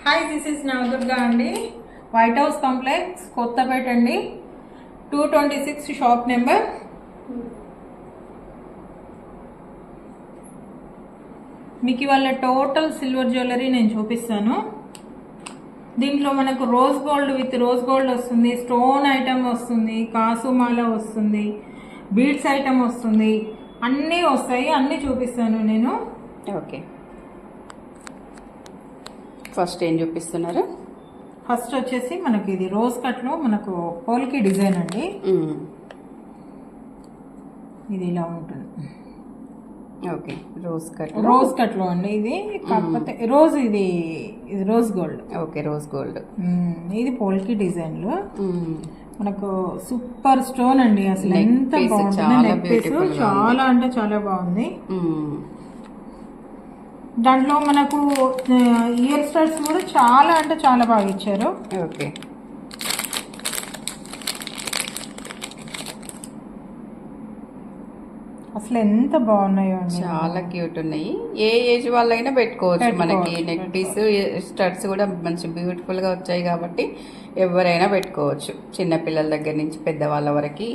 Hi, this is Navadurga అండి. White house complex, Kothapeta అండి. 226 shop number. మీకు ఇవాళ టోటల్ సిల్వర్ జ్యువెలరీ నేను చూపిస్తాను. దీంట్లో మనకు rose gold with rose gold వస్తుంది, స్టోన్ ఐటమ్ వస్తుంది, కాసుమాల వస్తుంది, బీడ్స్ ఐటమ్ వస్తుంది, అన్నీ వస్తాయి. అన్నీ చూపిస్తాను నేను. ఓకే, ఫస్ట్ ఏం చూపిస్తున్నారు? ఫస్ట్ వచ్చేసి మనకి ఇది రోజ్ కట్లో మనకు పోల్కి డిజైన్ అండి. ఇది ఇలా ఉంటుంది. ఓకే, రోజ్ కట్ లో అండి ఇది. కాకపోతే రోజ్ ఇది rose gold. Okay, rose gold. ఇది పోల్కి డిజైన్ లో మనకు సూపర్ స్టోన్ అండి. అసలు ఎంత బాగుంటుంది. నెక్ పీస్ చాలా అంటే చాలా బాగుంది. దాంట్లో మనకు ఇయర్ స్టడ్స్ కూడా చాలా అంటే చాలా బాగా ఇచ్చారు. ఓకే, అసలు ఎంత బాగున్నాయో అండి, చాలా క్యూట్ ఉన్నాయి. ఏ ఏజ్ వాళ్ళైనా పెట్టుకోవచ్చు. మనకి నెక్ పీస్ స్టడ్స్ కూడా మంచి బ్యూటిఫుల్ గా వచ్చాయి కాబట్టి ఎవరైనా పెట్టుకోవచ్చు, చిన్న పిల్లల దగ్గర నుంచి పెద్దవాళ్ళ వరకు.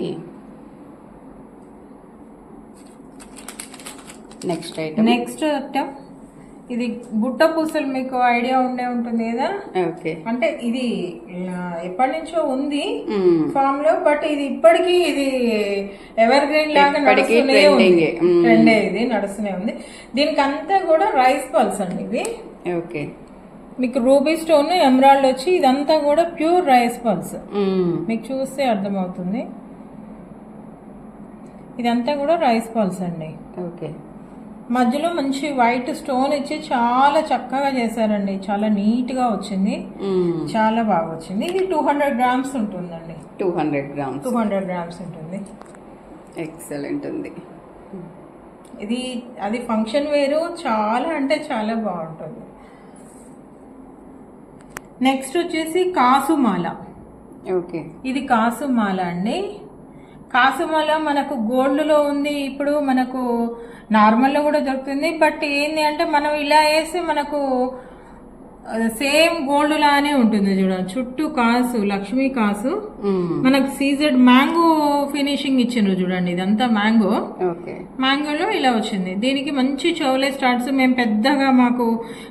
నెక్స్ట్ ఐటమ్ ఇది బుట్ట పూసలు. మీకు ఐడియా ఉండే ఉంటుంది కదా. ఓకే, అంటే ఇది ఎప్పటి నుంచో ఉంది ఫామ్ లో, బట్ ఇది ఇప్పటికీ ఇది ఎవర్ గ్రీన్ లాగా నడుస్తూనే ఉంది. ట్రెండ్ ఇది నడుస్తూనే ఉంది. దీనికి అంతా కూడా రైస్ పల్స్ అండి ఇవి. ఓకే, మీకు రూబీ స్టోన్ ఎమరాల్డ్ వచ్చి ఇదంతా కూడా ప్యూర్ రైస్ పల్స్. మీకు చూస్తే అర్థమవుతుంది. ఇదంతా కూడా రైస్ పల్స్ అండి. ఓకే, మధ్యలో మంచి వైట్ స్టోన్ ఇచ్చి చాలా చక్కగా చేశారండి. చాలా నీట్ గా వచ్చింది, చాలా బాగా వచ్చింది. ఇది 200 గ్రామ్స్ ఉంటుందండి. 200 గ్రామ్స్ ఉంటుంది. ఎక్సలెంట్ ఉంది ఇది. అది ఫంక్షన్ వేరు, చాలా అంటే చాలా బాగుంటుంది. నెక్స్ట్ వచ్చేసి కాసుమాల. ఓకే, ఇది కాసుమాల అండి. కాసుమాల మనకు గోల్డ్ లో ఉంది, ఇప్పుడు మనకు నార్మల్ లో కూడా దొరుకుతుంది. బట్ ఏంది అంటే మనం ఇలా వేసి మనకు సేమ్ గోల్డ్ లానే ఉంటుంది. చూడండి, చుట్టూ కాసు, లక్ష్మీ కాసు, మనకు సీజెడ్ మ్యాంగో ఫినిషింగ్ ఇచ్చిండ్రు. చూడండి, ఇదంతా మ్యాంగో. మ్యాంగోలో ఇలా వచ్చింది. దీనికి మంచి చౌలే స్టార్ట్స్. మేము పెద్దగా మాకు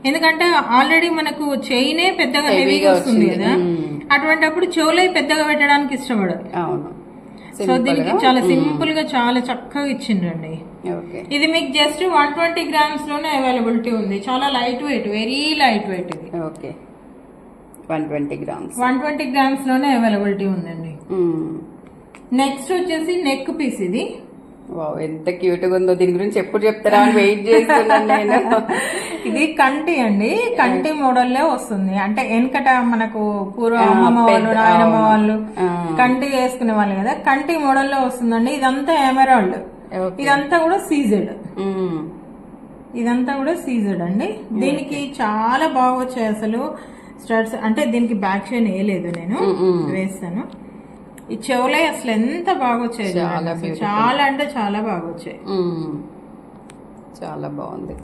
ఎందుకంటే ఆల్రెడీ మనకు చైనే పెద్దగా హెవీగా వస్తుంది కదా, అటువంటిప్పుడు చౌలే పెద్దగా పెట్టడానికి ఇష్టపడదు. సో దీనికి చాలా సింపుల్ గా చాలా చక్కగా ఇచ్చిండ్రండి. ఇది మీకు జస్ట్ 120 గ్రామ్స్ లోనే అవైలబిలిటీ ఉంది. చాలా light weight, very light weight ఇది. ఓకే, 120 గ్రామ్స్ లోనే అవైలబిలిటీ ఉందండి. నెక్స్ట్ వచ్చేసి నెక్ పీస్. ఇది ఎంత క్యూట్ గా ఉందో. దీని గురించి ఎప్పుడు చెప్తారా అని వెయిట్ చేస్తున్నాను నేను. ఇది కంటి అండి. కంటి మోడల్లే వస్తుంది. అంటే వెనకట మనకు పూర్వ అమ్మమ్మ వాళ్ళు, నాయనమ్మ వాళ్ళు కంటి వేసుకునే వాళ్ళు కదా, కంటి మోడల్లో వస్తుందండి. ఇదంతా ఎమరాల్డ్. ఇదంతా కూడా సీజెడ్. ఇదంతా కూడా సీజెడ్ అండి. దీనికి చాలా బాగా వచ్చాయి అసలు స్టడ్స్. అంటే దీనికి బ్యాక్ చైన్ వేయలేదు, నేను వేస్తాను. ఈ చెవులే అసలు ఎంత బాగా వచ్చాయి. చాలా అంటే చాలా బాగా వచ్చాయి. చాలా బాగుంది.